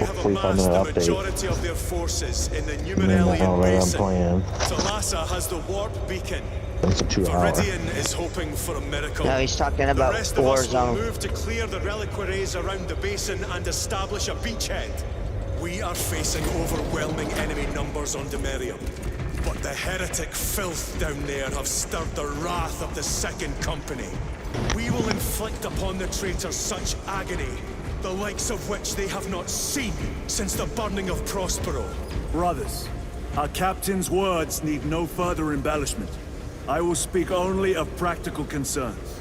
have Hopefully 5 amassed minute the update. majority of their forces in the And then Numeralian right, I'm Basin. playing. Thalassa has the warp beacon. It's a 2 hour. Viridian is hoping for a miracle. No, he's talking The about rest of us will Warzone. move to clear the reliquaries around the basin and establish a beachhead. We are facing overwhelming enemy numbers on Demerium. But the heretic filth down there have stirred the wrath of the Second Company. We will inflict upon the traitors such agony, the likes of which they have not seen since the burning of Prospero. Brothers, our captain's words need no further embellishment. I will speak only of practical concerns.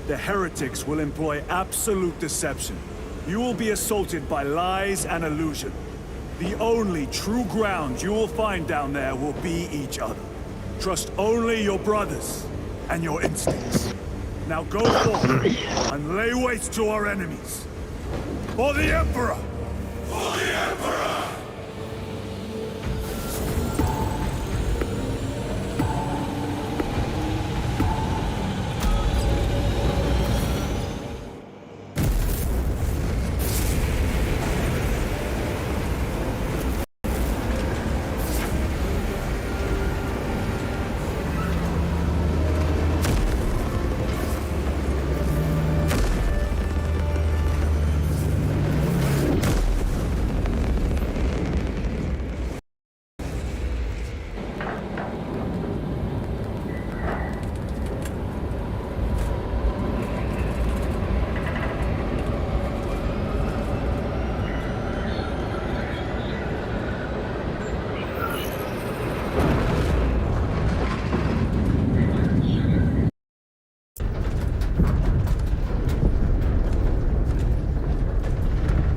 The heretics will employ absolute deception. You will be assaulted by lies and illusion. The only true ground you will find down there will be each other. Trust only your brothers and your instincts. Now go forth and lay waste to our enemies. For the Emperor! For the Emperor!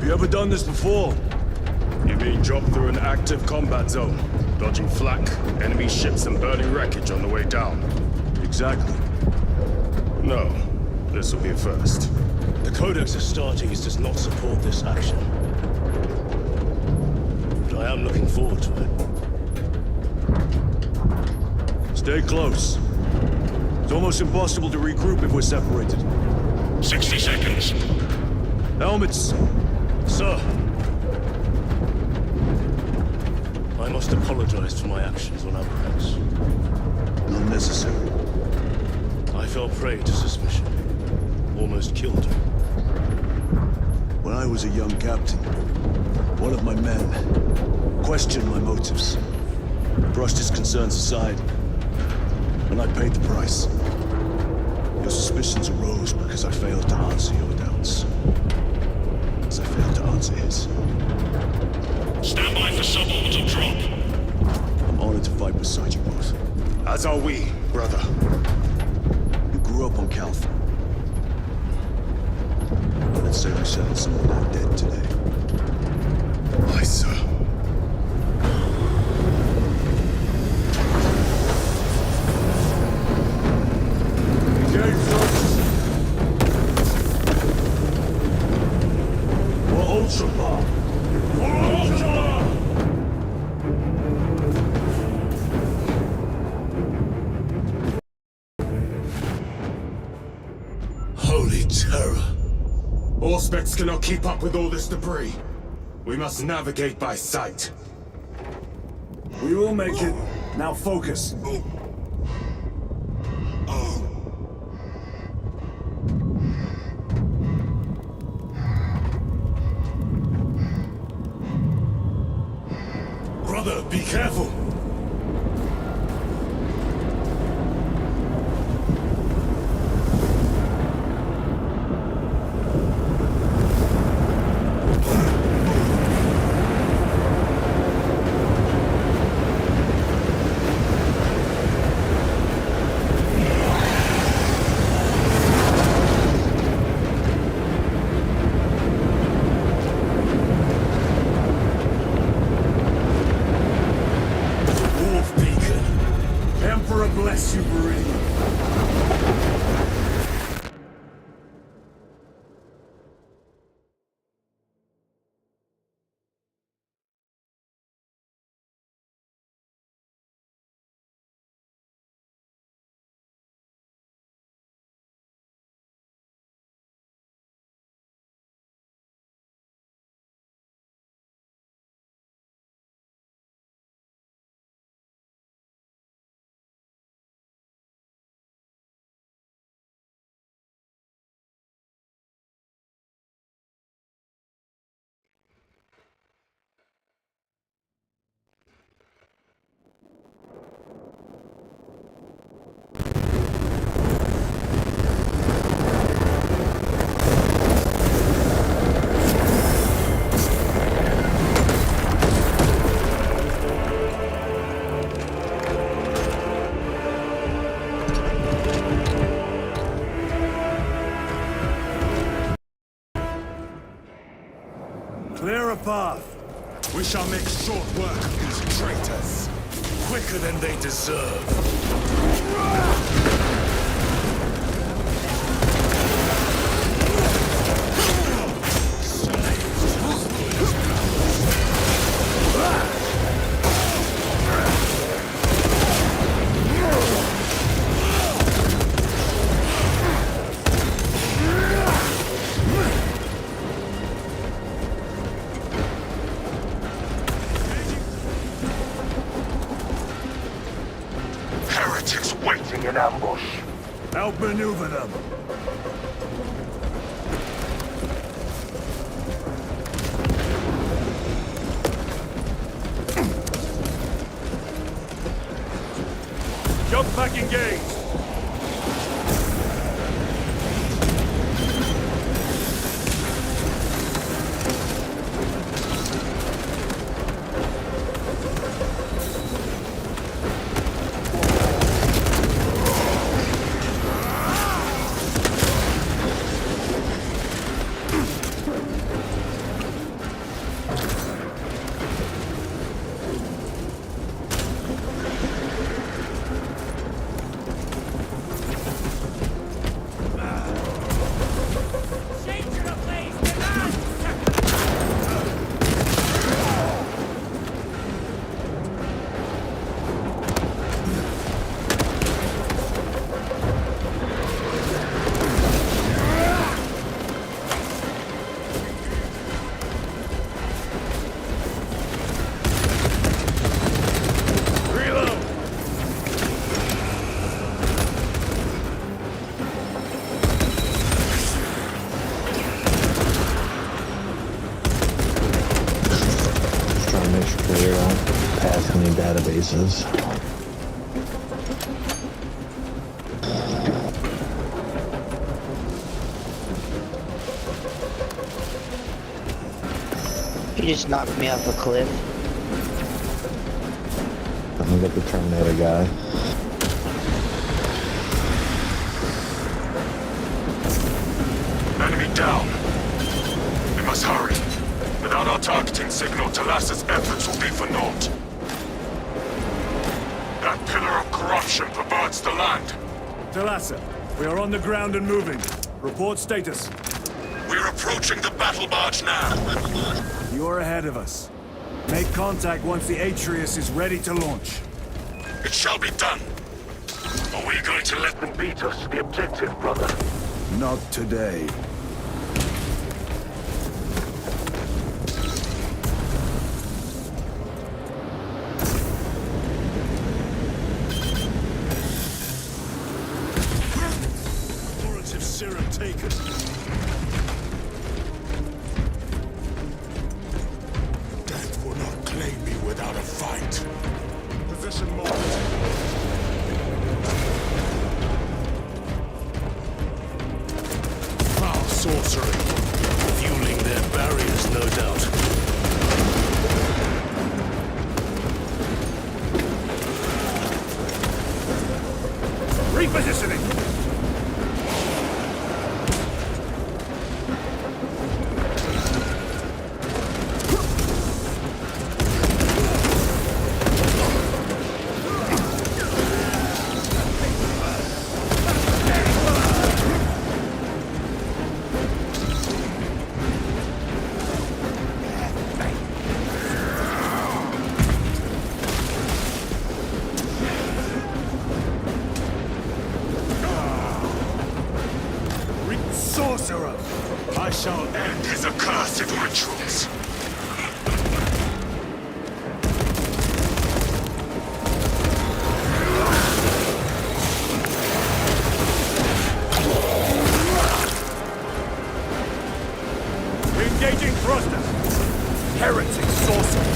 You ever done this before? You mean drop through an active combat zone, dodging flak, enemy ships and burning wreckage on the way down? Exactly. No, this will be a first. The Codex Astartes does not support this action. But I am looking forward to it. Stay close. It's almost impossible to regroup if we're separated. 60 seconds. Helmets! Sir, I must apologize for my actions on Abrax. Not necessary. I fell prey to suspicion. Almost killed her. When I was a young captain, one of my men questioned my motives, brushed his concerns aside, and I paid the price. Your suspicions arose because I failed to answer your doubts. As I failed to answer his. Stand by for suborbital drop. I'm honored to fight beside you both. As are we, brother. You grew up on Calth. Let's say we settled some of that dead today. Aye, sir. Holy terror. Auspex cannot keep up with all this debris. We must navigate by sight. We will make it. Now focus. Brother, be careful! We shall make short work of these traitors. Quicker than they deserve. Heretics waiting in ambush. Outmaneuver them. Jump back engaged. Databases. You just knocked me off a cliff. I'm gonna get the Terminator guy. Enemy down. We must hurry. Without our targeting signal, Talas's efforts will be for naught. That pillar of corruption perverts the land. Talassa, we are on the ground and moving. Report status. We're approaching the battle barge now. You are ahead of us. Make contact once the Atreus is ready to launch. It shall be done. Are we going to let them beat us to the objective, brother? Not today. Serum taken. Death will not claim me without a fight. Position marked. Foul sorcery. Fueling their barriers, no doubt. Repositioning! Sorcerer! I shall end his accursed rituals. Engaging thruster! Heretic sorcerer!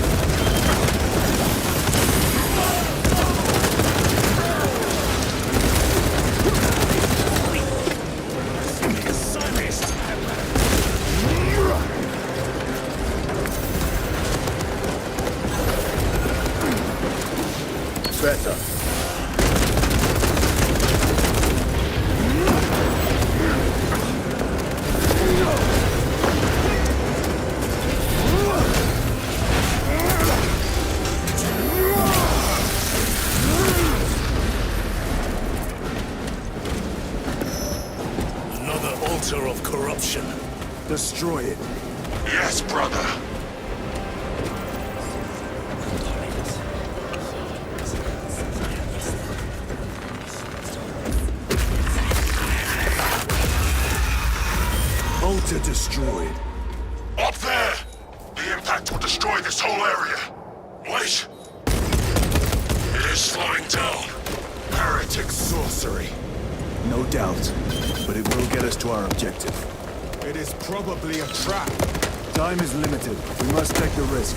Better. destroy it. Yes, brother. Altar destroyed. Up there! The impact will destroy this whole area. Wait. It is slowing down. Heretic sorcery. No doubt, but it will get us to our objective. It is probably a trap. Time is limited. We must take the risk.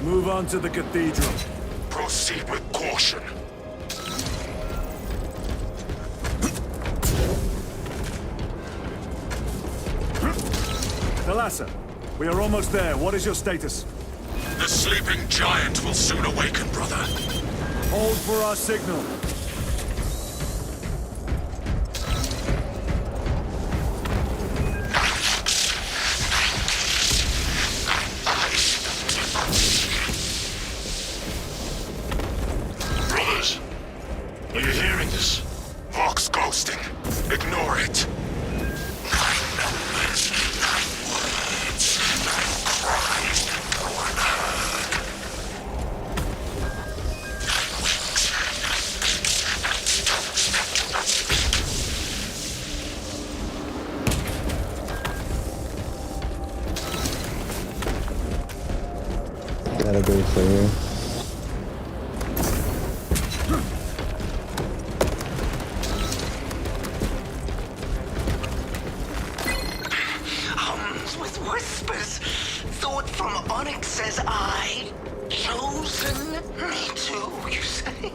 Move on to the cathedral. Proceed with caution. Thalassa, we are almost there. What is your status? The sleeping giant will soon awaken, brother. Hold for our signal. Brothers, are you hearing this? Vox ghosting. Ignore it. Gotta be clear. Hums with whispers. Thought from Onyx says I. Chosen me too, you say?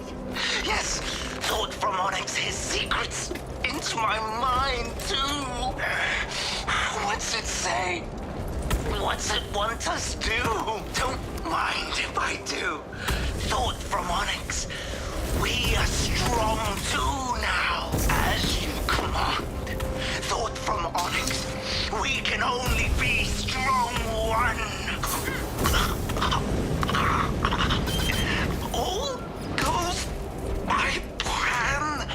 Yes, thought from Onyx his secrets into my mind too. What's it say? What's it want us to do? Don't mind if I do. Thought from Onyx. We are strong too now, as you command. Thought from Onyx. We can only be strong one. All goes by plan.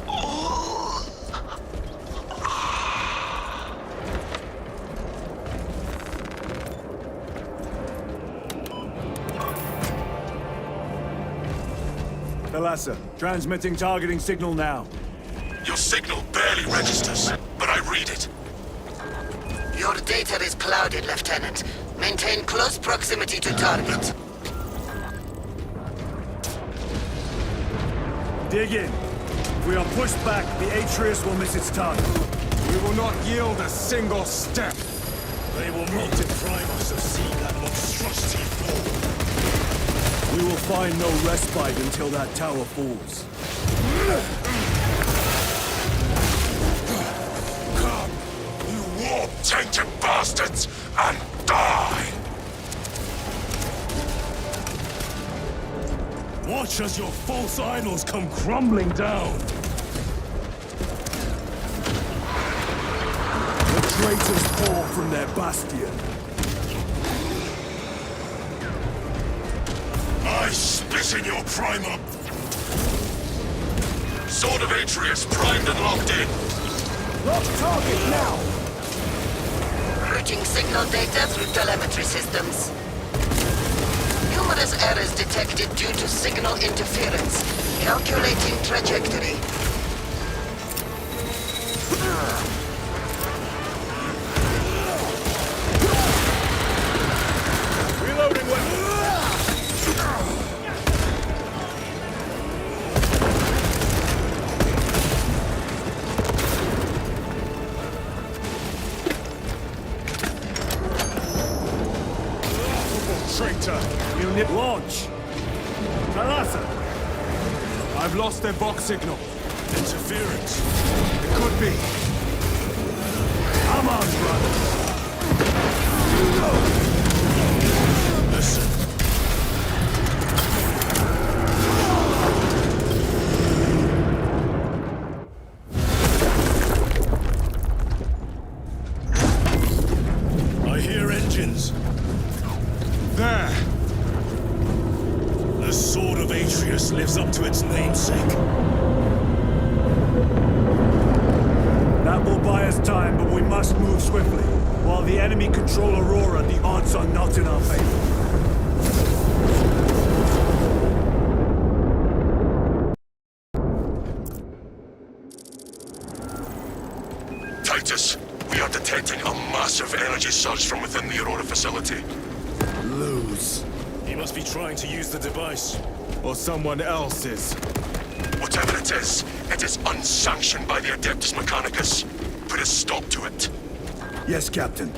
All. Thalassa, transmitting targeting signal now. Your signal barely registers, but I read it. Your data is clouded, Lieutenant. Maintain close proximity to target. Dig in. If we are pushed back, the Atreus will miss its target. We will not yield a single step. They will not deprive us of seeing that monstrosity fall. We will find no respite until that tower falls. Come, you warp-tainted bastards, and die! Watch as your false idols come crumbling down! The traitors fall from their bastion. I spit in your primer! Sword of Atreus primed and locked in! Lock target now! Routing signal data through telemetry systems. Numerous errors detected due to signal interference. Calculating trajectory. Reloading weapon! Traitor! Unit launch! Thalassa! I've lost their Vox signal. Interference. It could be. Come on, brothers! Listen. I hear engines. There! The Sword of Atreus lives up to its namesake. That That will buy us time, but we must move swiftly. While the enemy control Aurora, the odds are not in our favor. Titus, we are detecting a massive energy surge from within the Aurora facility. Lose. He must be trying to use the device. Or someone else is. Whatever it is unsanctioned by the Adeptus Mechanicus. Put a stop to it. Yes, Captain.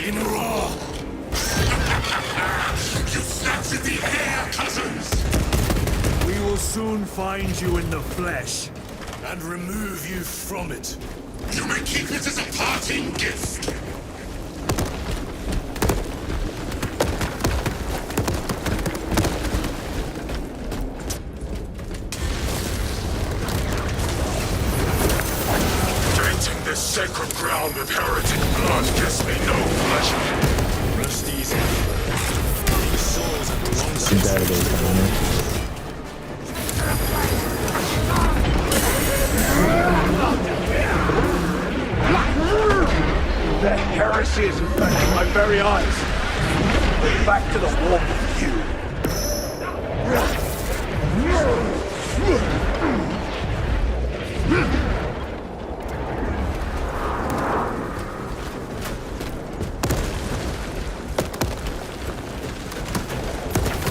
In raw! You snapped at the air, cousins! We will soon find you in the flesh. And remove you from it. You may keep it as a parting gift. Tainting this sacred ground with heretic blood gives me no pleasure. Rest easy. These souls have long Some since... database on there. The heresy is infecting my very eyes. Back to the war with you.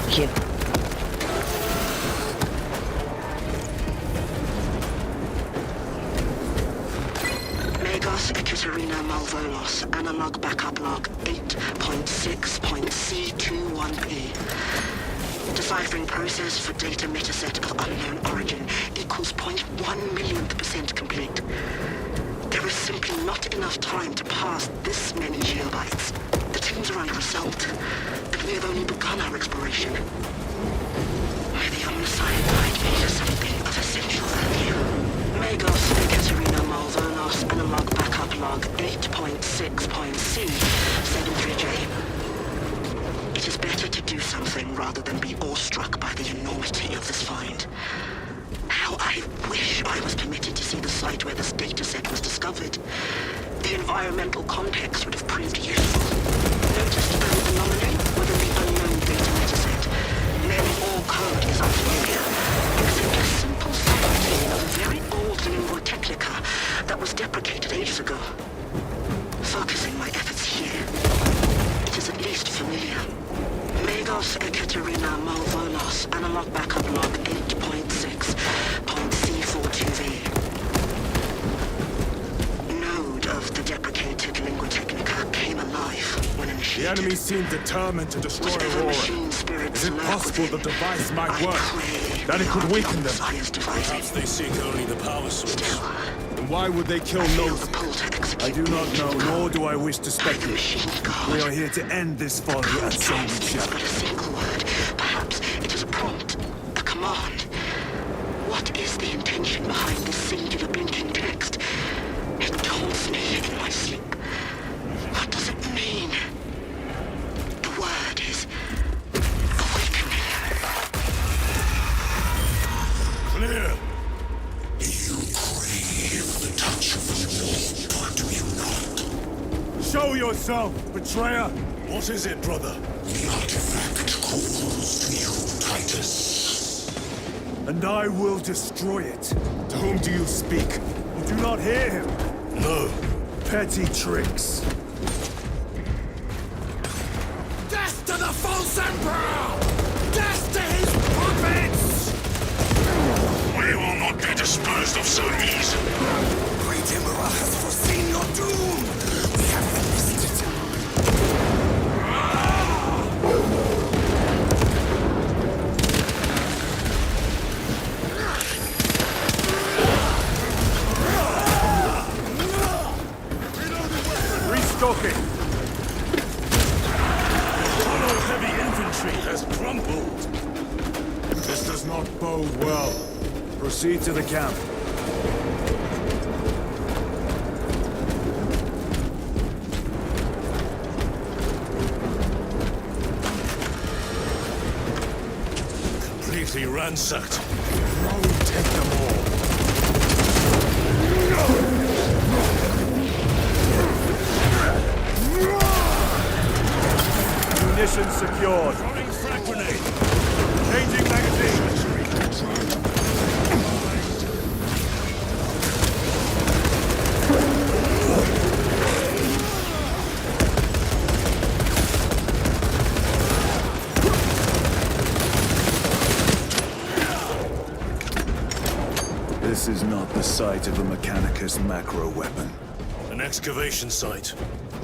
Here. Megos Ekaterina Malvolos, analog backup log 8.6.C21P. Deciphering process for data metaset of unknown origin equals 0.1 millionth percent complete. There is simply not enough time to pass this many geobytes. The teams are under assault, and we have only begun our exploration. May the omniscient guide me to something of essential value. Megos Ekaterina Malvolos, analog backup log 8.6.C73J. It is better to do something rather than be awestruck by the enormity of this find. How I wish I was permitted to see the site where this dataset was discovered. The environmental context would have proved useful. Noticed an anomaly within the unknown data metaset. Nearly all code is unfamiliar, except a simple subroutine of a very old lingua technica that was deprecated ages ago. Focusing my efforts here, it is at least familiar. Megos Ekaterina Malvolos, analog backup log 8.6.C42V. Node of the deprecated lingua technica came alive when The initiated. enemy seem determined to destroy Whatever Aurora. machine spirits Is it lurk possible the within, device might I work? pray That it could the weaken them? Science devising. Perhaps they seek only the power source. Still, Then why would they kill feel Nose? the pull to execute. I do not know, nor do I wish to By the speculate. machine god. We are here to end this folly, and so we It's shall. but a single word. Perhaps it is a prompt, a command. What is the intention behind this singular blinking text? It taunts me in my sleep. What does it mean? The word is awakening. Clear! You crave the touch of the Lord, do you not? Show yourself, betrayer! What is it, brother? The artifact calls to you, Titus. And I will destroy it. To whom do you speak? You do not hear him. No. Petty tricks. Death to the false emperor! Death to his puppets! We will not be disposed of so easily. Great Emperor has foreseen your doom! We have witnessed it. Restocking. Hollow heavy infantry has crumbled. This does not bode well. Proceed to the camp. Completely ransacked. Take them all. Munitions secured. Throwing frag grenade. Changing magazine. This is not the site of a Mechanicus macro weapon. An excavation site.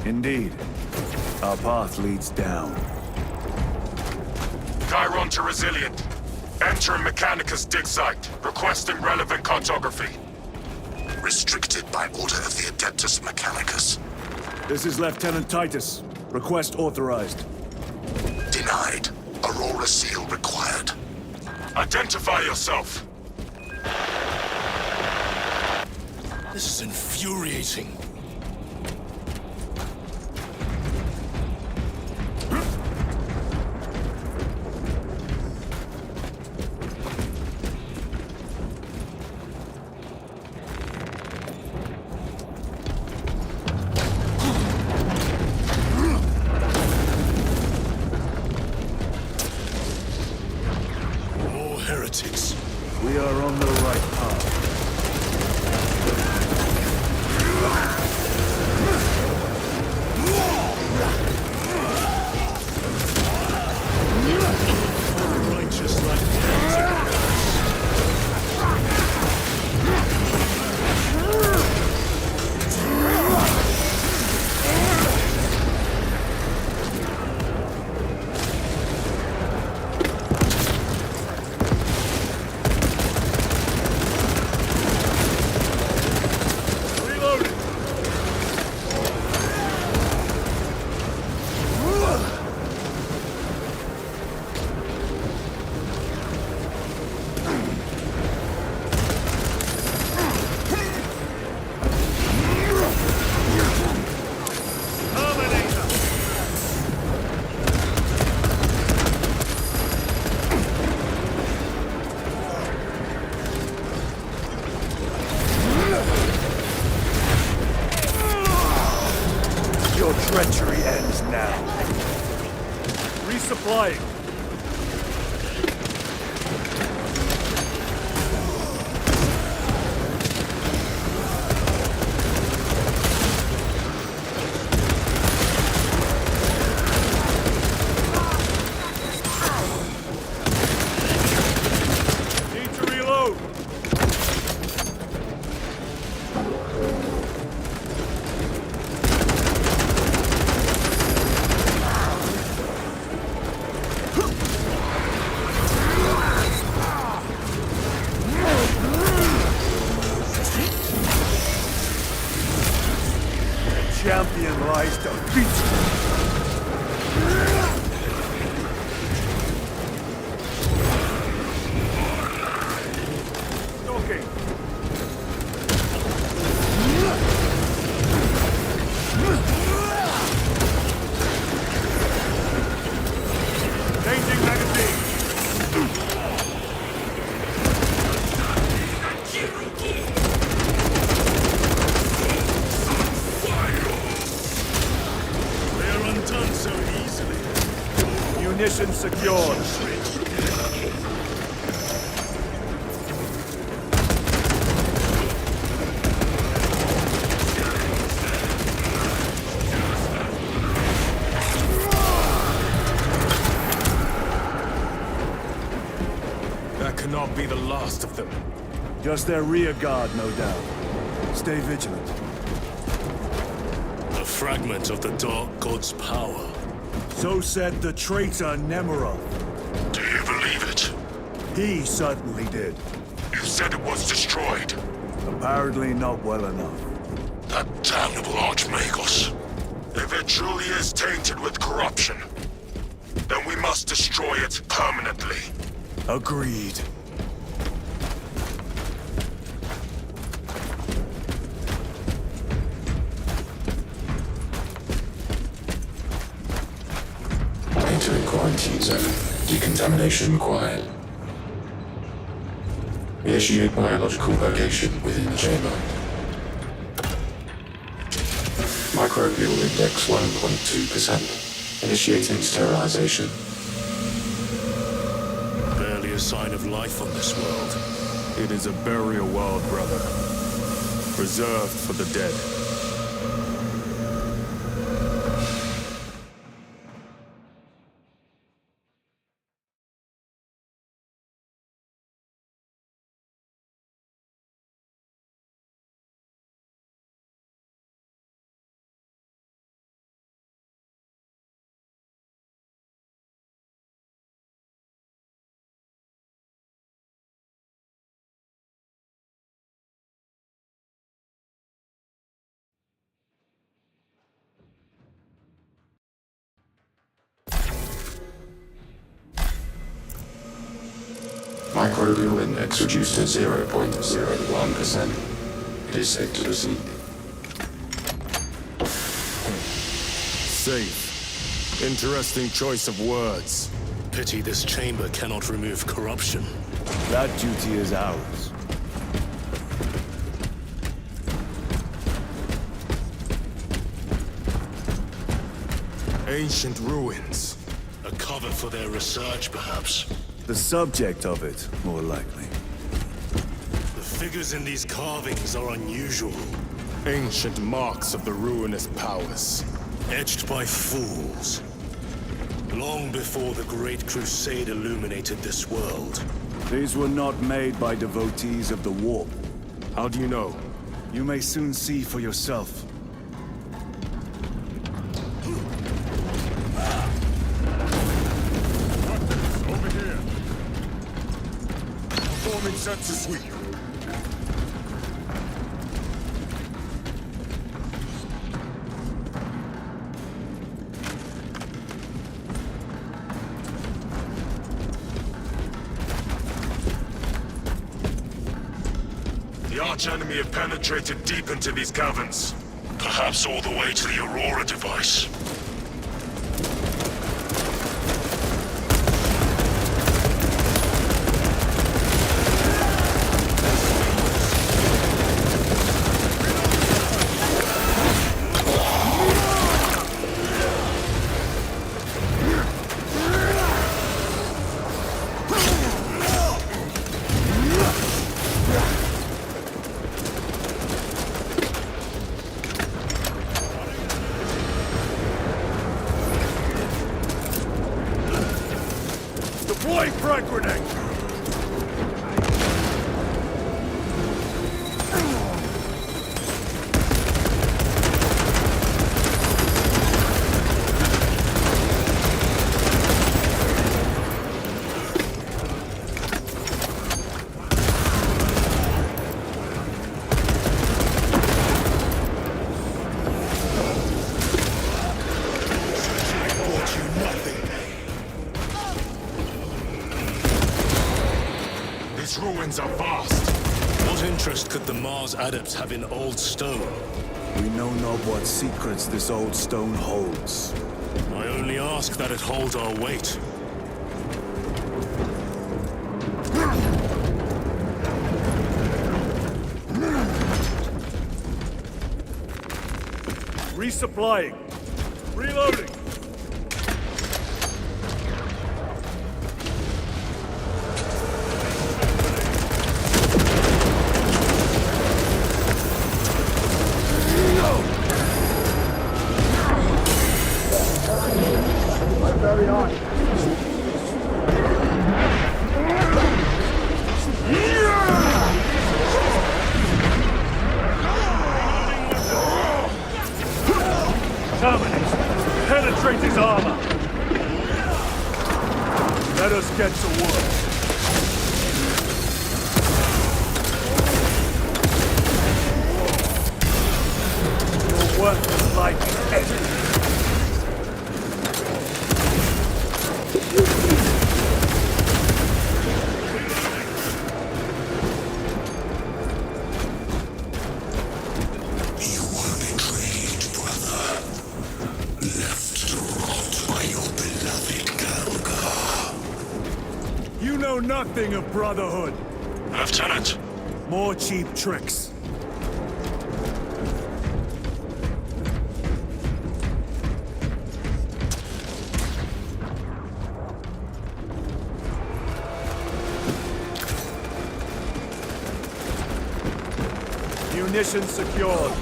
Indeed. Our path leads down. Chiron to Resilient. Enter Mechanicus dig site. Requesting relevant cartography. Restricted by order of the Adeptus Mechanicus. This is Lieutenant Titus. Request authorized. Denied. Aurora seal required. Identify yourself. This is infuriating. More heretics. We are on the right path. Righteous like heretic. Your treachery ends now. Resupplying. Need to reload. Champion lies defeated. Stalking. Changing magazine. They're undone so easily. Munitions secured. That cannot be the last of them. Just their rear guard, no doubt. Stay vigilant. A fragment of the Dark God's power. So said the traitor Nemirov. Do you believe it? He certainly did. You said it was destroyed. Apparently not well enough. That damnable Archmagos. If it truly is tainted with corruption, then we must destroy it permanently. Agreed. Entering quarantine zone. Decontamination required. Initiate biological purgation within the chamber. Microbial index 1.2%. Initiating sterilization. Barely a sign of life on this world. It is a burial world, brother. Reserved for the dead. Microbial index reduced to 0.01%. It is safe to proceed. Safe. Interesting choice of words. Pity this chamber cannot remove corruption. That duty is ours. Ancient ruins. A cover for their research, perhaps. The subject of it, more likely. The figures in these carvings are unusual. Ancient marks of the ruinous powers. Etched by fools. Long before the Great Crusade illuminated this world. These were not made by devotees of the warp. How do you know? You may soon see for yourself. Over here. Performing sensor sweep. The arch-enemy have penetrated deep into these caverns. Perhaps all the way to the Aurora device. Deploy frag grenade! These ruins are vast. What interest could the Mars adepts have in old stone? We know not what secrets this old stone holds. I only ask that it hold our weight. Resupplying. Reloading. Terminus, penetrate his armor. Let us get to work. Your work is like anything. You know nothing of brotherhood. Lieutenant. More cheap tricks. Munitions secured.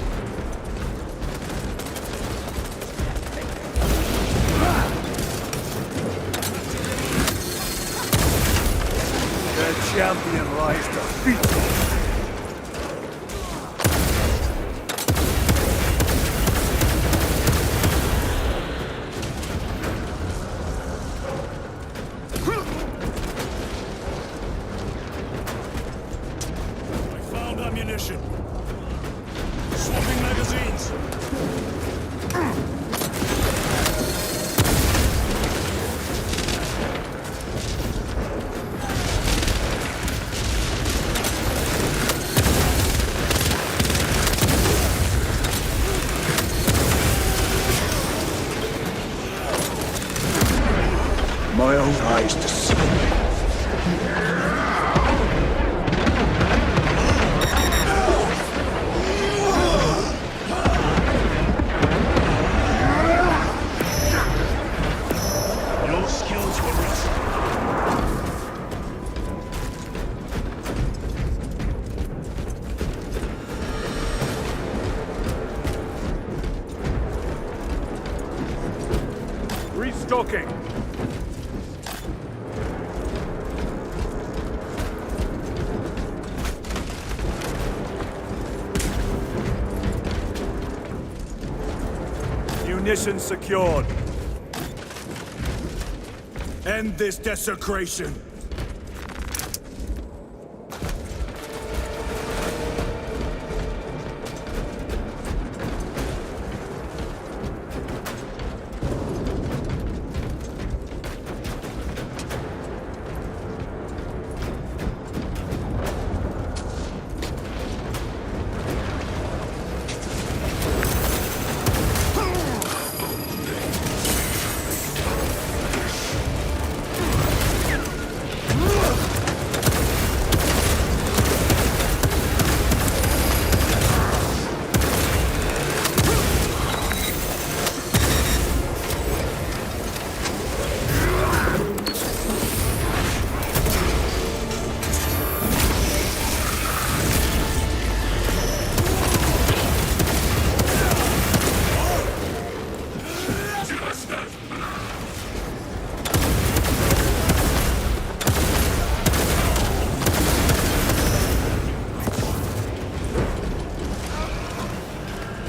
The champion lies defeated. I found ammunition. Swapping magazines. My own eyes deceive me. Your skills were rusty. Restocking. Munitions secured. End this desecration.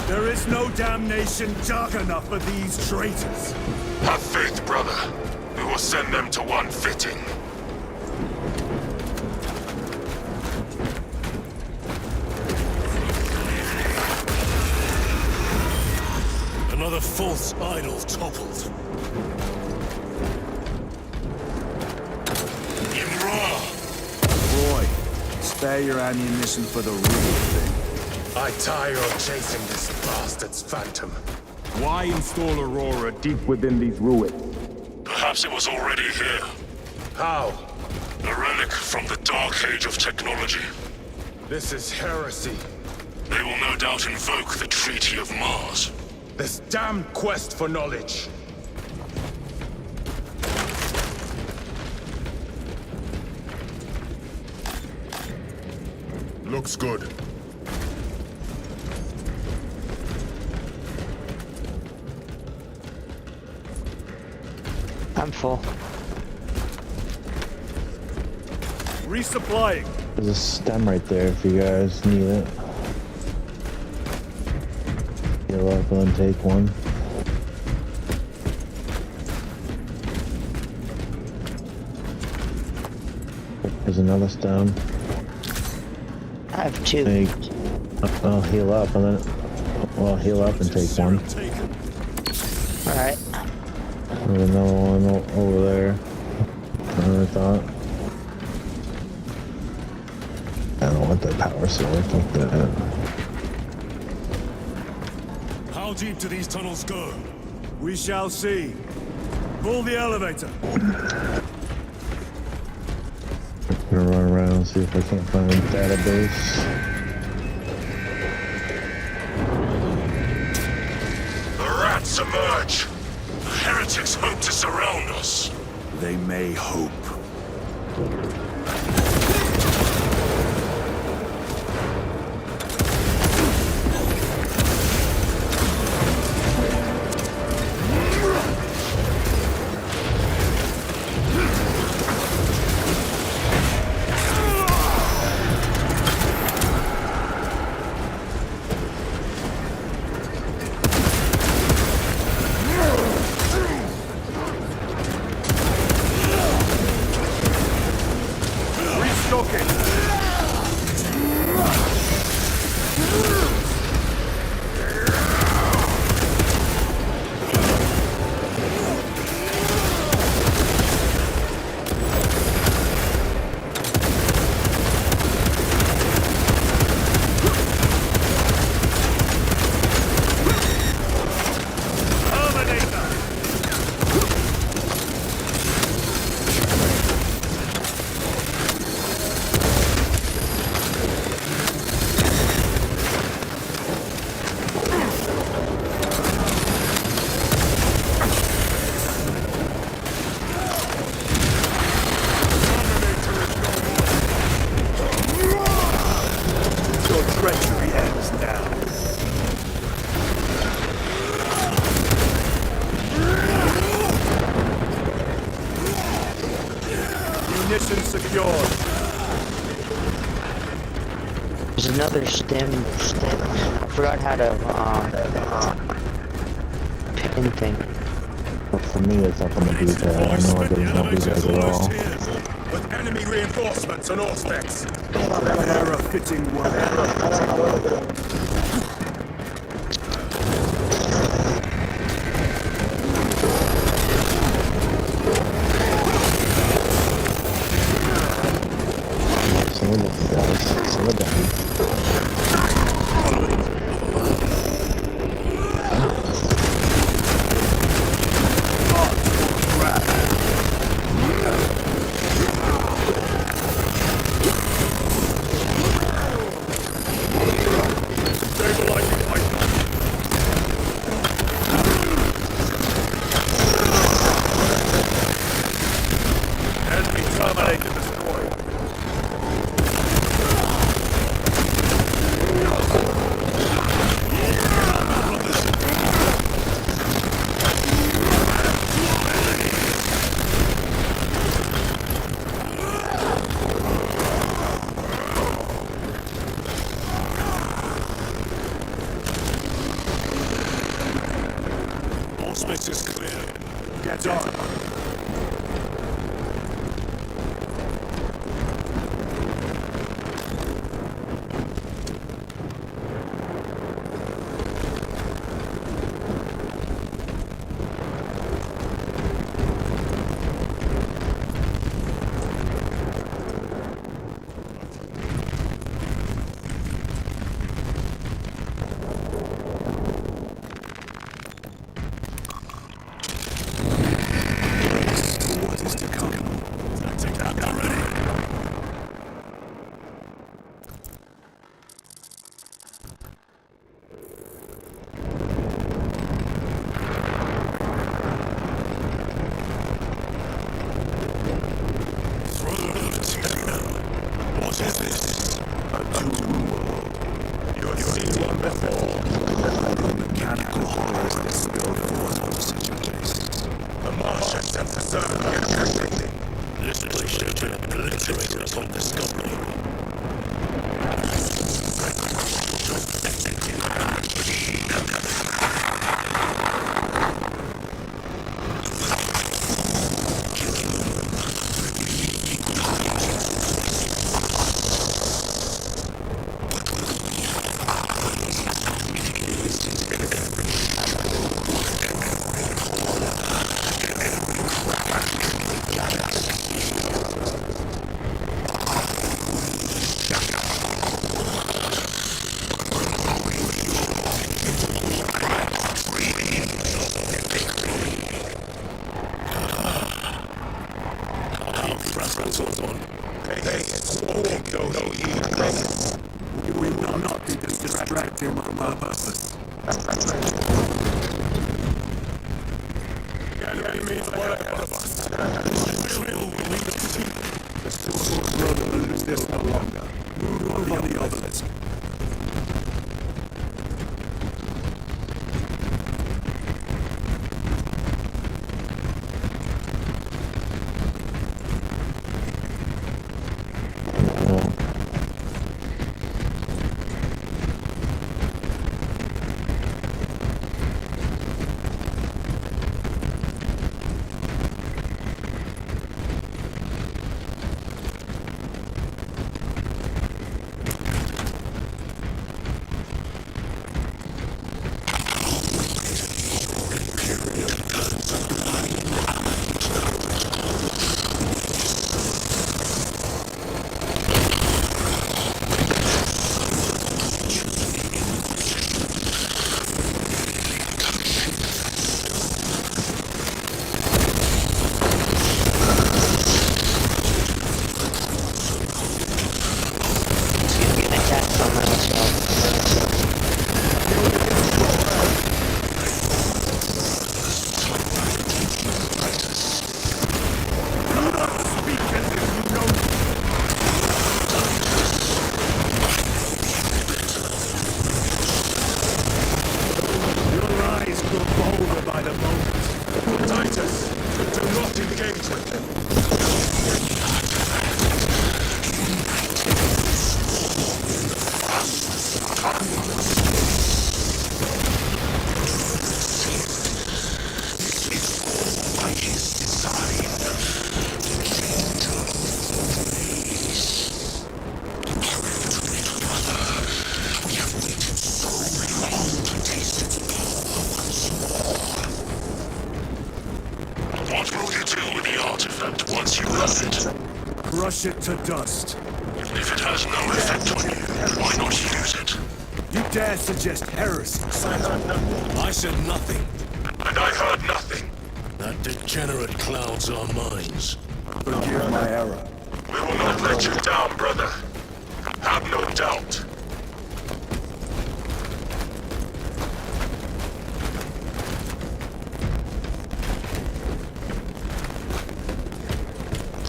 There is no damnation dark enough for these traitors. Have faith, brother. We will send them to one fitting. Another false idol toppled. Roy, spare your ammunition for the real thing. I tire of chasing this bastard's phantom. Why install Aurora deep within these ruins? Perhaps it was already here. How? A relic from the Dark Age of technology. This is heresy. They will no doubt invoke the Treaty of Mars. This damned quest for knowledge. Looks good. I'm full. Resupplying. There's a stem right there if you guys need it. Heal up and then take one. There's another stem. I have two. Take. I'll heal up and then. Well, heal up and take one. Alright. There's another one over there. I thought. I don't want that power sword. Fuck that. How deep do these tunnels go? We shall see. Pull the elevator. Gonna run around and see if I can't find a database. The rats emerge. The heretics hope to surround us. They may hope. Munitions secured. There's another stem. I forgot how to pin thing. But for me, it's up on the detail. I know I didn't help these guys at all. With enemy reinforcements on all specs. They're a fitting word. Space is clear. Get on. This place should have been obliterated upon discovery. We will not be distracted from our purpose. The Sword Brotherhood is this no longer. Move on the obelisk. Crush it to dust. If it has no effect on you, why not use it? You dare suggest heresy? I said nothing. And I heard nothing. That degenerate clouds our minds. Forgive my error. We will not let you down, brother. Have no doubt.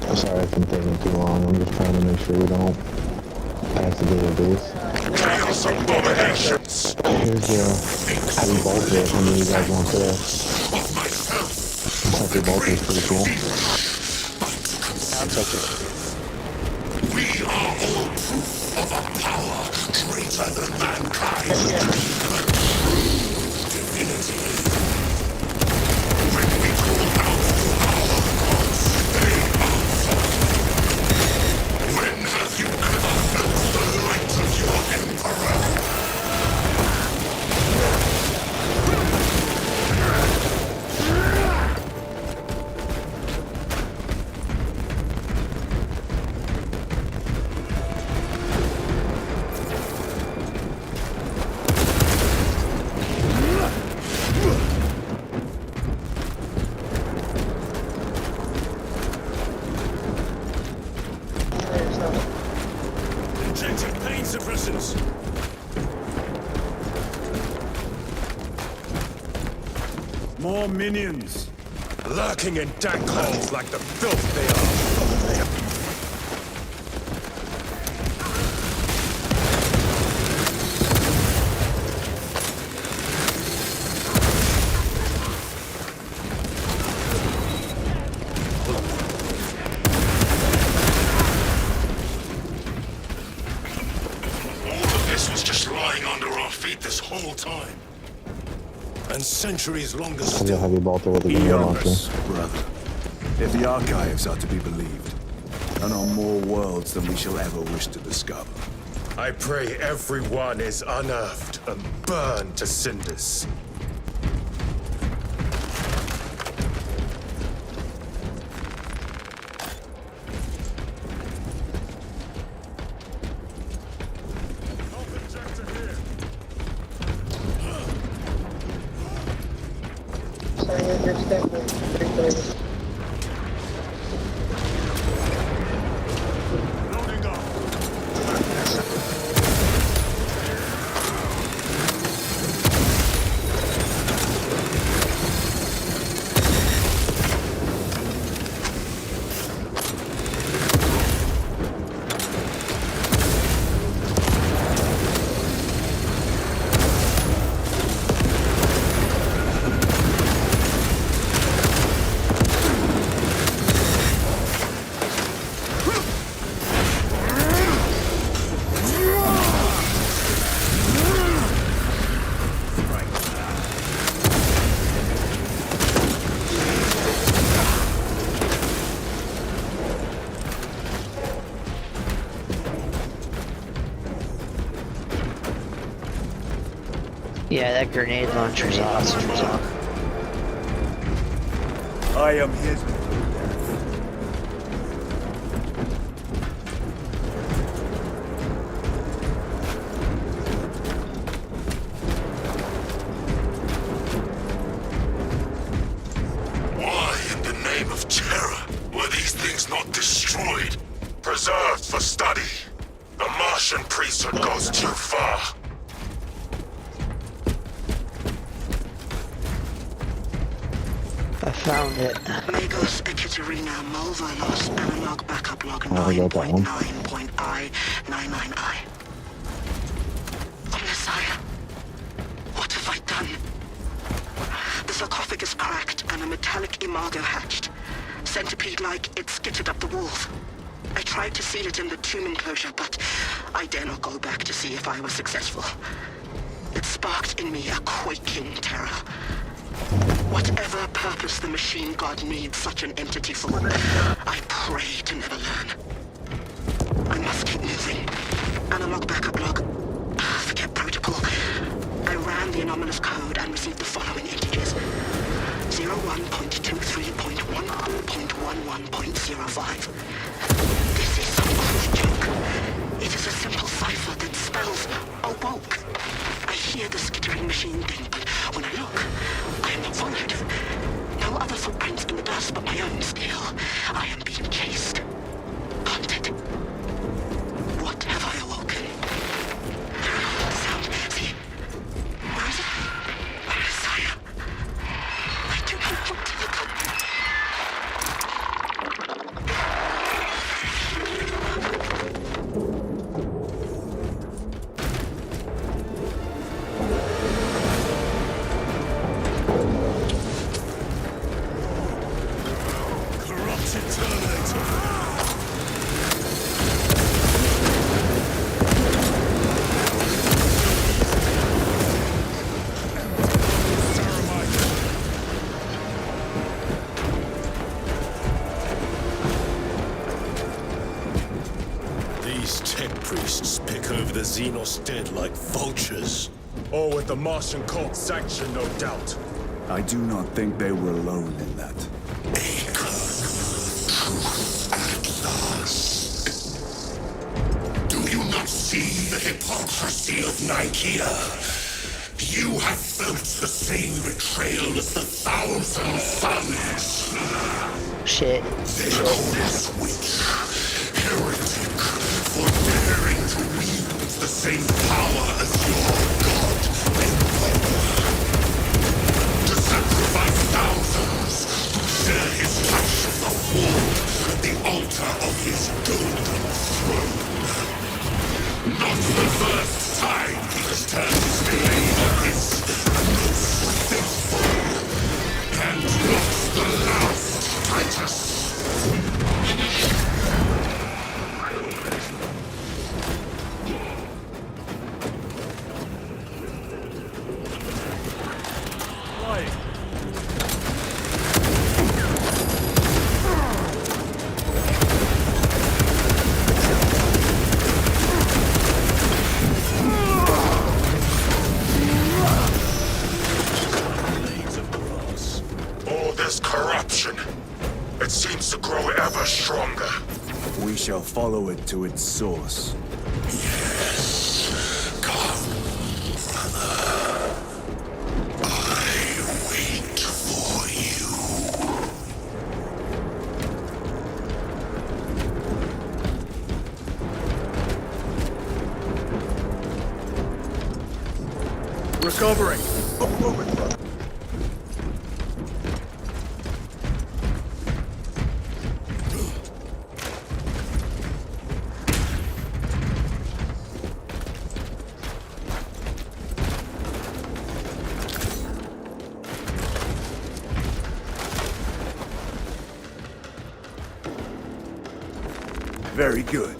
I'm sorry if I'm taking too long. I'm just trying to make sure we don't accidentally do this. Chaos abominations. Here's the heavy bolter if any of you guys want to. Heavy bolter is pretty cool. We are all proof of a power greater than mankind. Divinity. When we call out for our gods, they answer. When have you ever felt the light of your emperor? Injecting pain suppressants. More minions. Lurking in dank holes like the filth they are. All of this was just lying under our feet this whole time. And centuries longer Here's a still. heavy bolter with a grenade launcher. Eons, brother. If the archives are to be believed, and on more worlds than we shall ever wish to discover. I pray everyone is unearthed and burned to cinders. That grenade launcher's awesome. I am his. Why, in the name of terror, were these things not destroyed? Preserved for study? The Martian priesthood goes too far. I found it. Magos Ekaterina Malvalos analog backup log Oh, I got that one. 9.9.I. Messiah, what have I done? The sarcophagus cracked and a metallic imago hatched. Centipede-like, it skittered up the walls. I tried to seal it in the tomb enclosure, but I dare not go back to see if I was successful. It sparked in me a quaking terror. Whatever purpose the machine god needs such an entity for, I pray to never learn. I must keep moving. Analog backup log. Forget protocol. I ran the anomalous code and received the following integers. 01.23.11.11.05. This is some crude joke. It is a simple cipher that spells awoke. I hear the skittering machine thing, but when I look, I am not followed. No other footprints in the dust but my own still. I am being chased. Hunted. What have I awoken? Sound. See? Where is it? Messiah. I do not want to look up. Corrupted Terminator. These tech priests pick over the Xenos dead like vultures. All with the Martian cult's sanction, no doubt. I do not think they were alone in that. Do you not see the hypocrisy of Nicaea? You have felt the same betrayal as the thousand suns. Shit. They call us witch, heretic, for daring to wield the same power as your god, Emperor. To sacrifice thousands, to share his touch of the wood at the altar of his golden throne. Not the first time he has turned his blade on his most faithful. And not the last, Titus. All this corruption, it seems to grow ever stronger. We shall follow it to its source. Yes, come, brother. I wait for you. Recovering. Very good.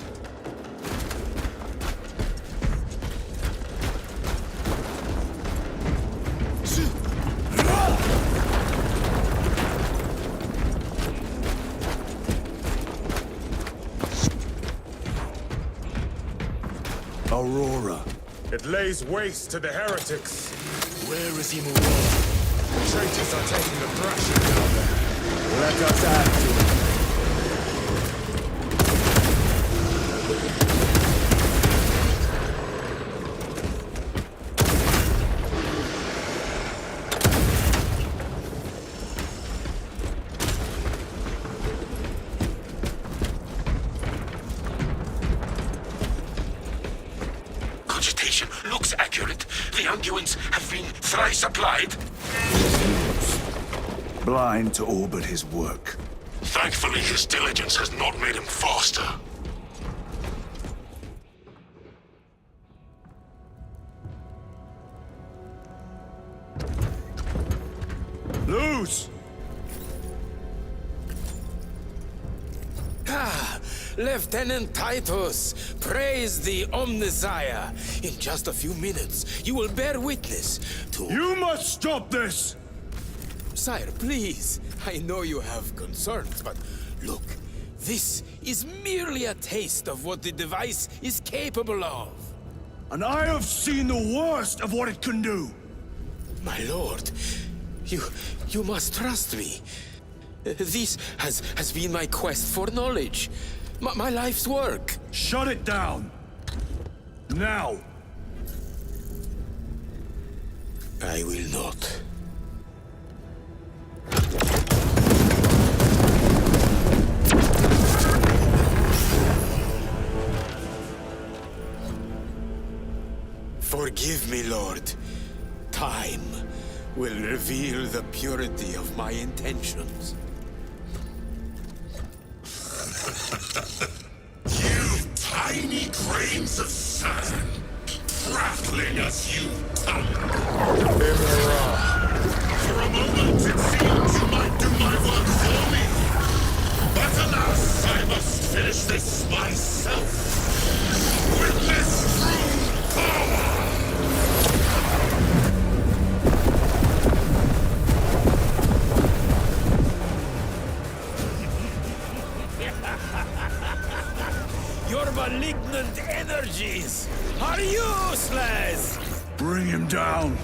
Aurora. It lays waste to the heretics. Where is he moving? The traitors are taking a thrashing down there. Let us add to it. Cogitation looks accurate. The unguents have been thrice applied. Blind to all but his work. Thankfully, his diligence has not made him faster. Loose! Ah, Lieutenant Titus, praise the Omnissiah. In just a few minutes, you will bear witness to... You must stop this! Sire, please. I know you have concerns, but look, this is merely a taste of what the device is capable of. And I have seen the worst of what it can do! My lord, you must trust me. This has been my quest for knowledge. My life's work. Shut it down! Now! I will not. Forgive me, Lord. Time will reveal the purity of my intentions. You tiny grains of sand, prattling as you tumble. For a moment, it seemed you might do my work for me. But alas, I must finish this myself. With this true power! Your malignant energies are useless! Bring him down!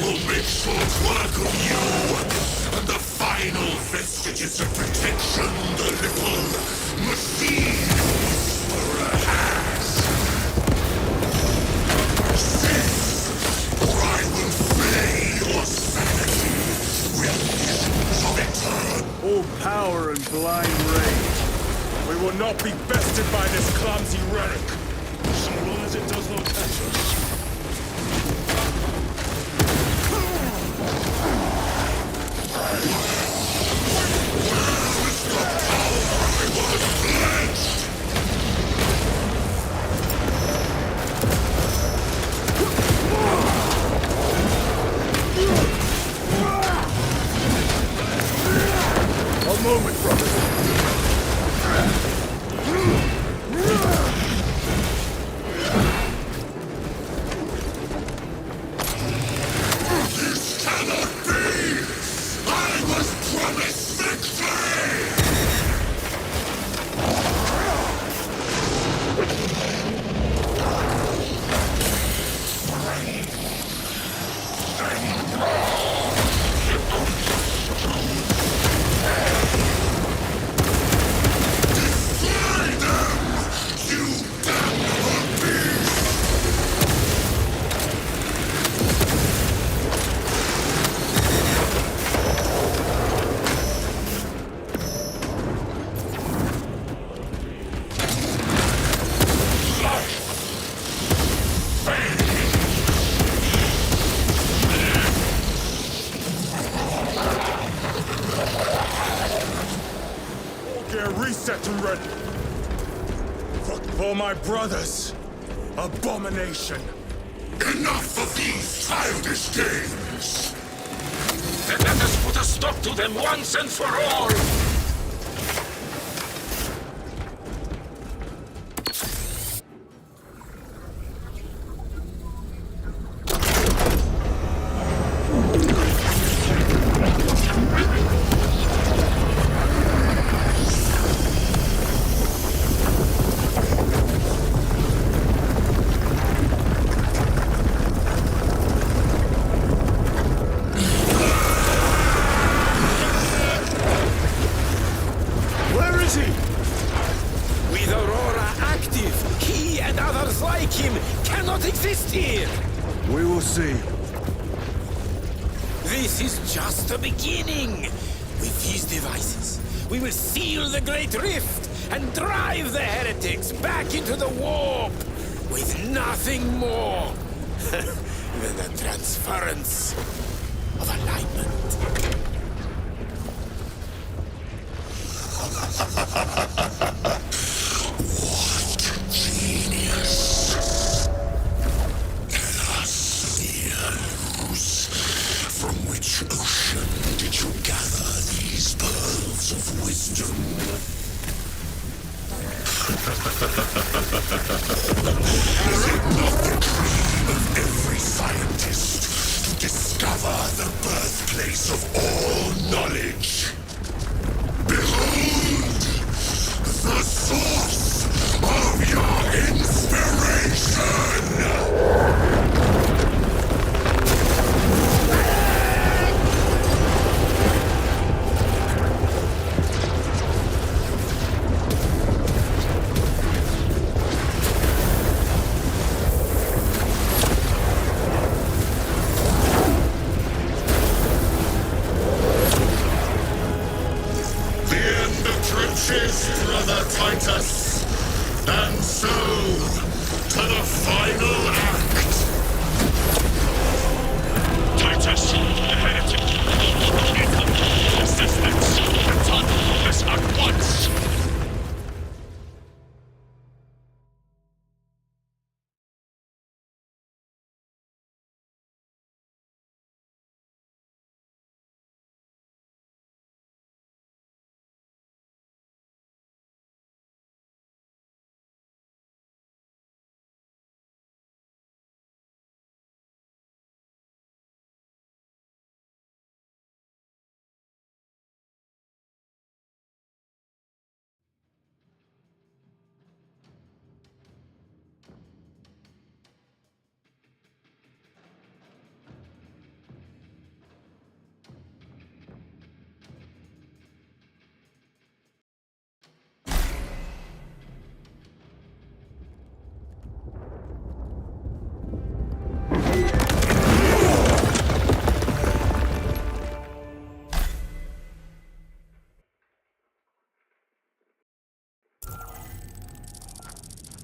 Will make short work of you, and the final vestiges of protection the little machine whisperer has. Sith, or I will flay your sanity with visions of eternal. All power and blind rage. We will not be bested by this clumsy relic, so long as it does not catch us. A moment, brother. This cannot be! I was promised victory! Destroy them! You damnable beast! Get reset and ready. For my brothers, abomination. Enough of these childish games! Then let us put a stop to them once and for all! creatures like him cannot exist here! We will see. This is just the beginning! With these devices, we will seal the Great Rift and drive the heretics back into the warp with nothing more than the transference of alignment. What genius! Lose. From which ocean did you gather these pearls of wisdom? Is it not the dream of every scientist to discover the birthplace of all knowledge? Behold! The source of your inspiration! Brother Titus, and so to the final act. Titus, the heretic. Assistance, return this at once.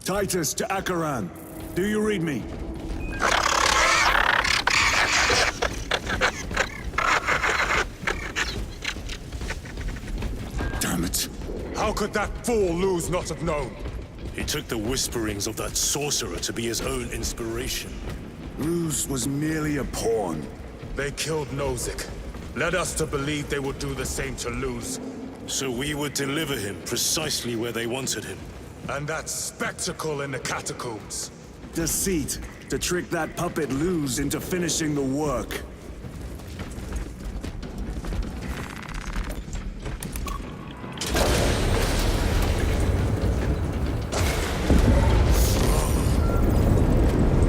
Titus to Acheran. Do you read me? Damn it. How could that fool Luz not have known? He took the whisperings of that sorcerer to be his own inspiration. Luz was merely a pawn. They killed Nozick. Led us to believe they would do the same to Luz. So we would deliver him precisely where they wanted him. And that spectacle in the catacombs. Deceit. To trick that puppet Luz into finishing the work.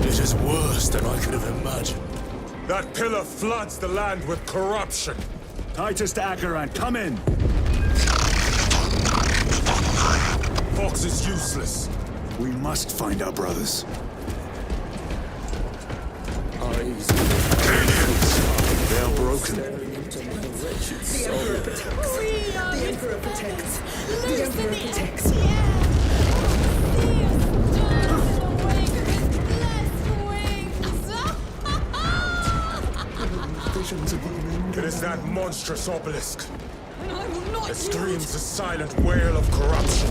It is worse than I could have imagined. That pillar floods the land with corruption. Titus to Acheran, come in! Fox is useless. We must find our brothers. They are broken. The Emperor protects. The Emperor protects. The Emperor protects. It is that monstrous obelisk. It screams a silent wail of corruption.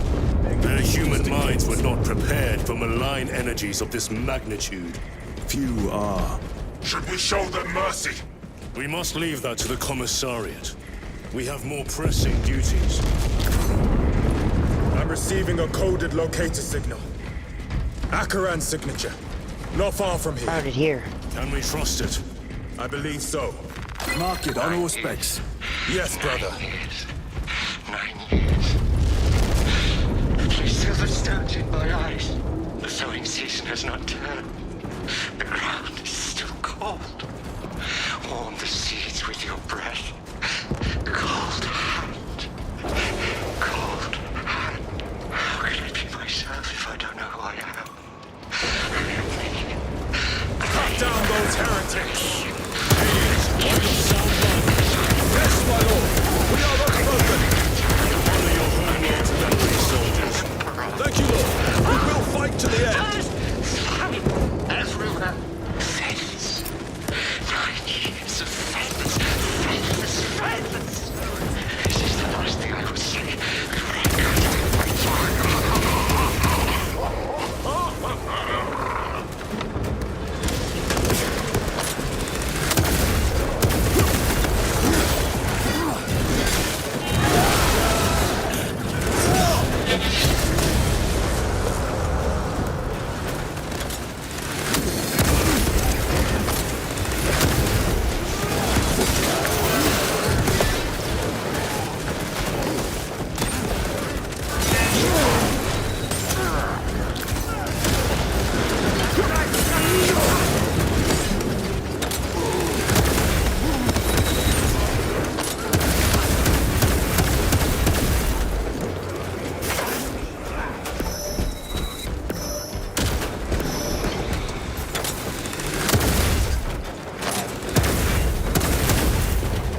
Their human minds were not prepared for malign energies of this magnitude. Few are. Should we show them mercy? We must leave that to the commissariat. We have more pressing duties. I'm receiving a coded locator signal. Acheran's signature. Not far from here. Found it here. Can we trust it? I believe so. Mark it on all specs. Yes, brother. 9 years. I still have stones in my eyes. The sowing season has not turned. The ground is still cold. Warm the seeds with your breath. Cold hand. Cold hand. How can I be myself if I don't know who I am? these heretics! Yes, my lord! We are unbroken! Honor your homeworld's bounty, soldiers. Thank you, lord! We will fight to the end! Everyone, friends. 9 years of friends. This is the last thing I could say.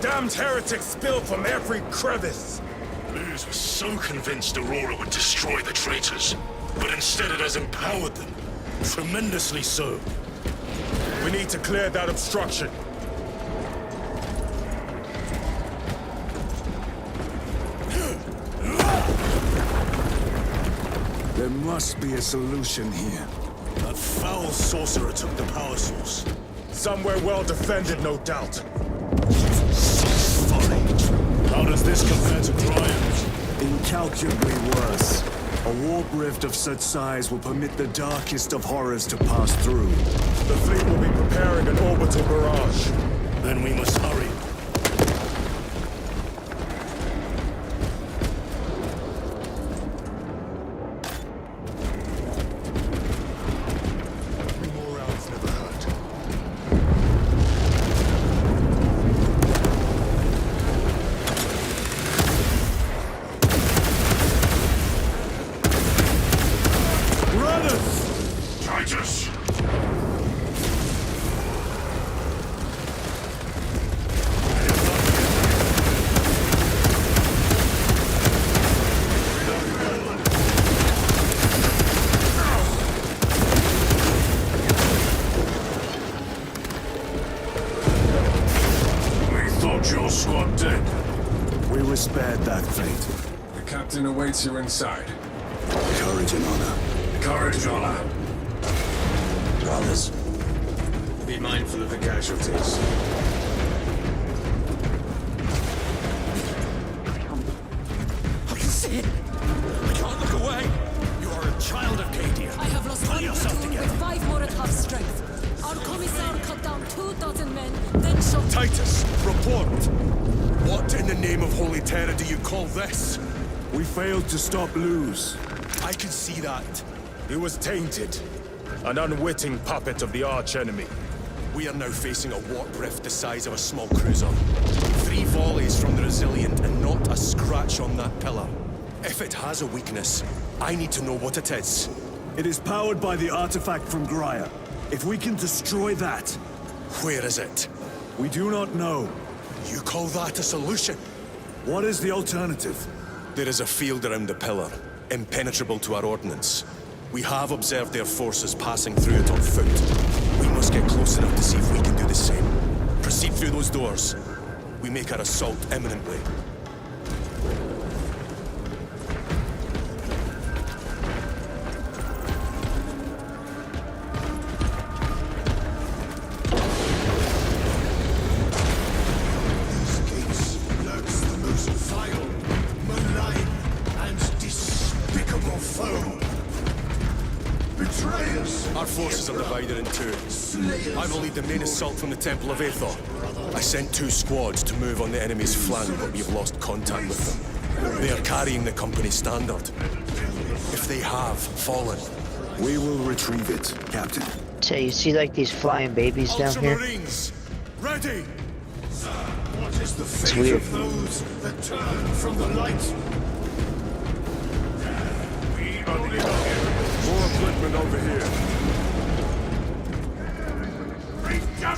Damned heretics spill from every crevice! Luz was so convinced Aurora would destroy the traitors, but instead it has empowered them. Tremendously so. We need to clear that obstruction. There must be a solution here. That foul sorcerer took the power source. Somewhere well defended, no doubt. Folly. How does this compare to Priam's? Incalculably worse. A warp rift of such size will permit the darkest of horrors to pass through. The fleet will be preparing an orbital barrage. Then we must hurry. More rounds never hurt. Titus! We thought your squad dead. We were spared that fate. The captain awaits you inside. Courage and honor. Courage, honor. Brothers. Be mindful of the casualties. I can see it! I can't look away! You are a child of Cadia. I have lost Pull one yourself platoon together. with 5 more at half strength. Our commissar cut down 2 men, then shot... Titus, report! What in the name of Holy Terror do you call this? We failed to stop Luz. I can see that. He was tainted. An unwitting puppet of the arch-enemy. We are now facing a warp rift the size of a small cruiser. 3 volleys from the Resilient and not a scratch on that pillar. If it has a weakness, I need to know what it is. It is powered by the artifact from Graia. If we can destroy that... Where is it? We do not know. You call that a solution? What is the alternative? There is a field around the pillar, impenetrable to our ordnance. We have observed their forces passing through it on foot. We must get close enough to see if we can do the same. Proceed through those doors. We make our assault imminently. Our forces are divided in 2. I will lead the main assault from the Temple of Aethor. I sent 2 squads to move on the enemy's flank, but we have lost contact with them. They are carrying the company standard. If they have fallen, we will retrieve it, Captain. So you see like these flying babies down here? Ultramarines, ready! What is the It's fate weird. of those that turn from the light? More equipment over here. Break down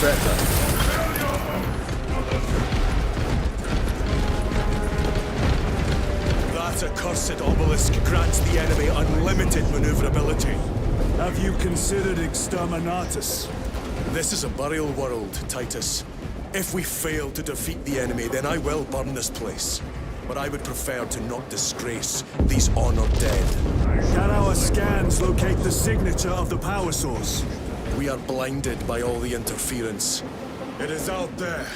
better. That accursed obelisk grants the enemy unlimited maneuverability. Have you considered exterminatus? This is a burial world, Titus. If we fail to defeat the enemy, then I will burn this place. But I would prefer to not disgrace these honored dead. Can our scans locate the signature of the power source? We are blinded by all the interference. It is out there,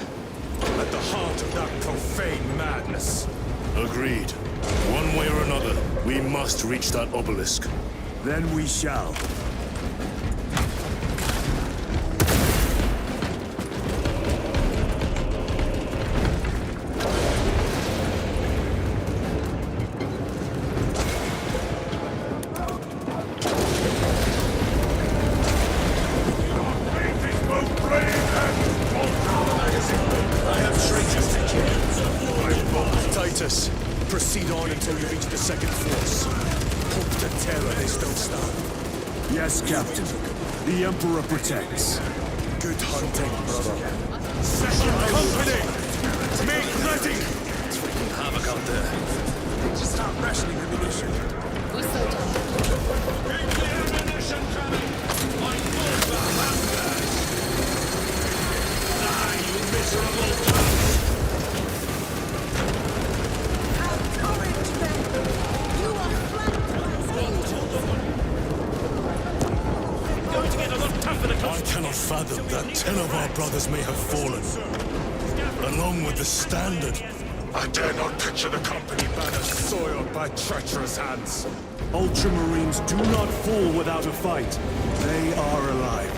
at the heart of that profane madness. Agreed. One way or another, we must reach that obelisk. Then we shall. Titus, proceed on until you reach the second force. Hope to terror they still stand. Yes, Captain. The Emperor protects. Good hunting, brother. Second company! Make ready! It's wreaking havoc out there. Just start rationing ammunition. We're so done. Ammunition coming! My thoughts are hunger! Die, you miserable dogs! I cannot fathom that 10 of our brothers may have fallen, along with the Standard. I dare not picture the company banner soiled by treacherous hands. Ultramarines do not fall without a fight. They are alive,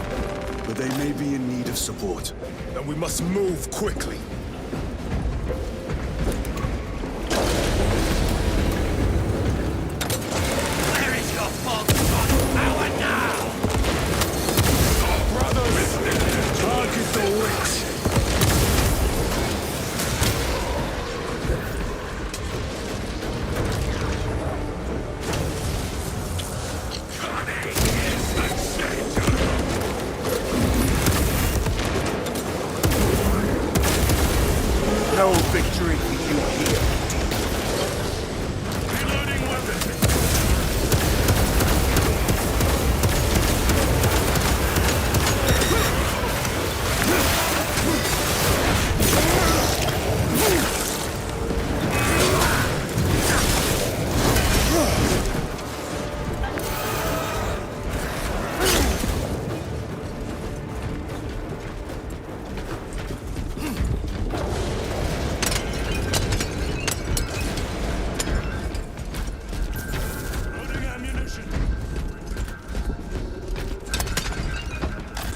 but they may be in need of support. Then we must move quickly. Where is your false power now? Target the witch! No victory for you here. Reloading weapons.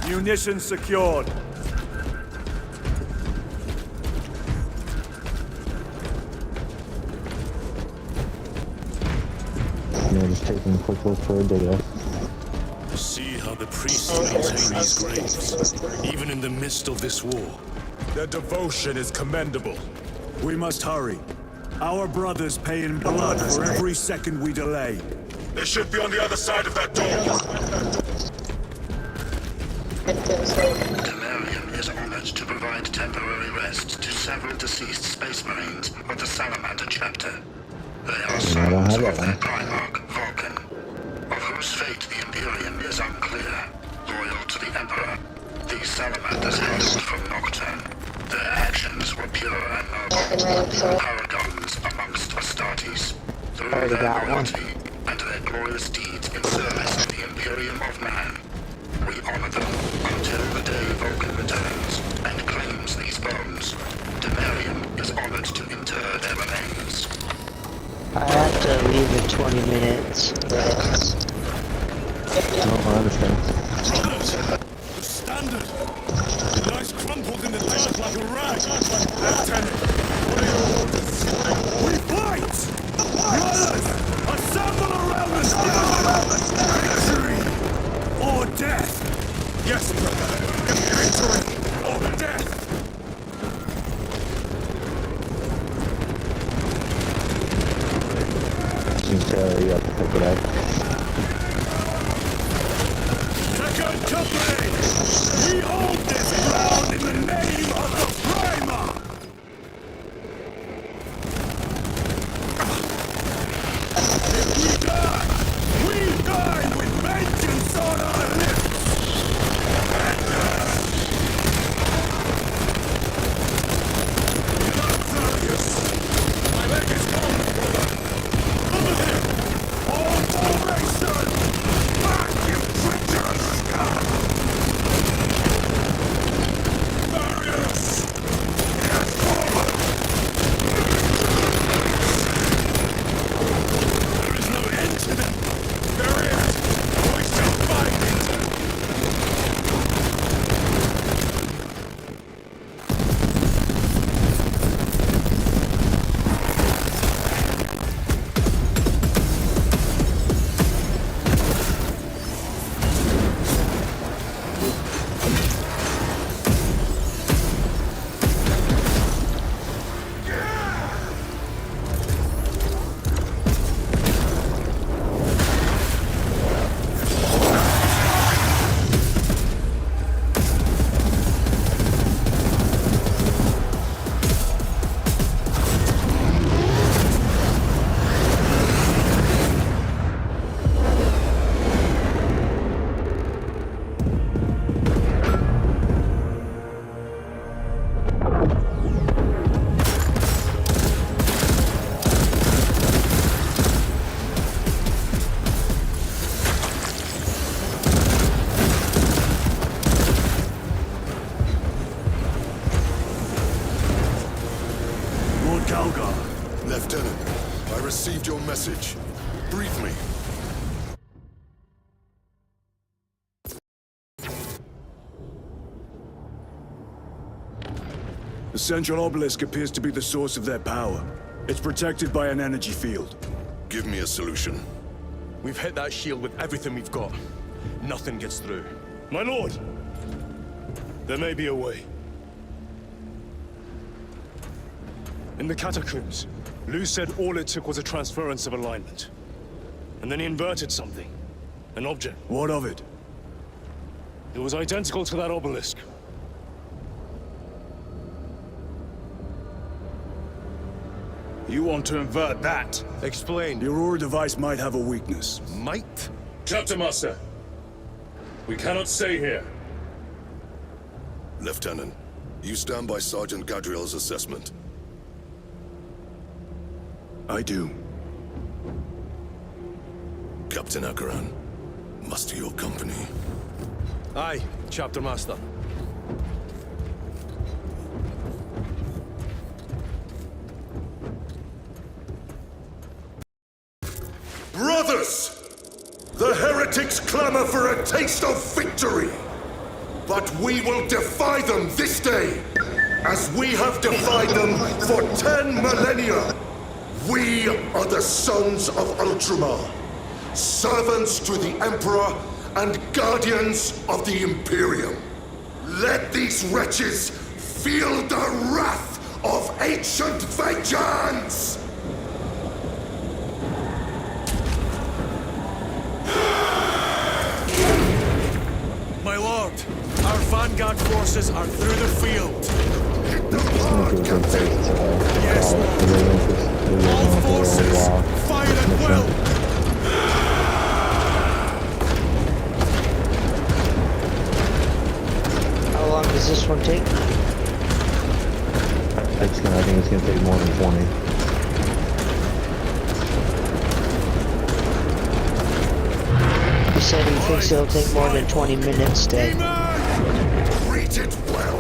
Munitions secured. Just taking a quick look for a dig. See how the priests maintain these graves, even in the midst of this war. Their devotion is commendable. We must hurry. Our brothers pay in blood for every second we delay. They should be on the other side of that door. Delirium is honored to provide temporary rest to several deceased space marines of the Salamander chapter. They are sons of their Primarch, Vulcan, of whose fate the Imperium is unclear. Loyal to the Emperor, these Salamanders hailed from Nocturne. Their actions were pure and noble, paragons amongst Astartes. Through their loyalty and their glorious deeds in service of the Imperium of Man, we honor them until the day Vulcan returns and claims these bones. Delirium is honored to inter their remains. I have to leave in 20 minutes. No, I understand. The Standard! The lies crumpled in the dirt like a rag! Lieutenant, what are your orders? We fight! Brothers, assemble around the standard! Victory or death! Yes, brother. Victory or death! You have to pick it up. Second company! We hold this ground! received your message. Brief me. The central obelisk appears to be the source of their power. It's protected by an energy field. Give me a solution. We've hit that shield with everything we've got. Nothing gets through. My lord! There may be a way. In the catacombs, Lu said all it took was a transference of alignment. And then he inverted something. An object. What of it? It was identical to that obelisk. You want to invert that? Explain. The Aurora device might have a weakness. Might? Chapter Master, we cannot stay here. Lieutenant, you stand by Sergeant Gadriel's assessment. I do. Captain Akaran, muster your company. Aye, Chapter Master. Brothers! The heretics clamor for a taste of victory! But we will defy them this day, as we have defied them for 10 millennia! We are the sons of Ultramar, servants to the Emperor and guardians of the Imperium. Let these wretches feel the wrath of ancient vengeance! My lord, our vanguard forces are through the field. Hit them hard, Captain! Yes, lord. All forces, fire at will! How long does this one take? I think it's gonna take more than 20. He said he thinks it'll take more than 20 minutes to... Treat it well!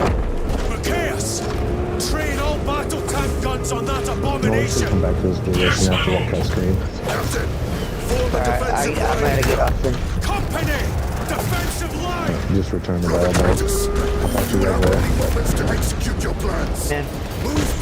Macias! Train all battle tank guns on that No, let's abomination! come back to this duration after that cutscene. Captain, form the Alright, defensive I line! gotta get off then. Company! Defensive line! Just return the battle. I'll talk to you guys You have later. only moments to execute your plans. Man. Move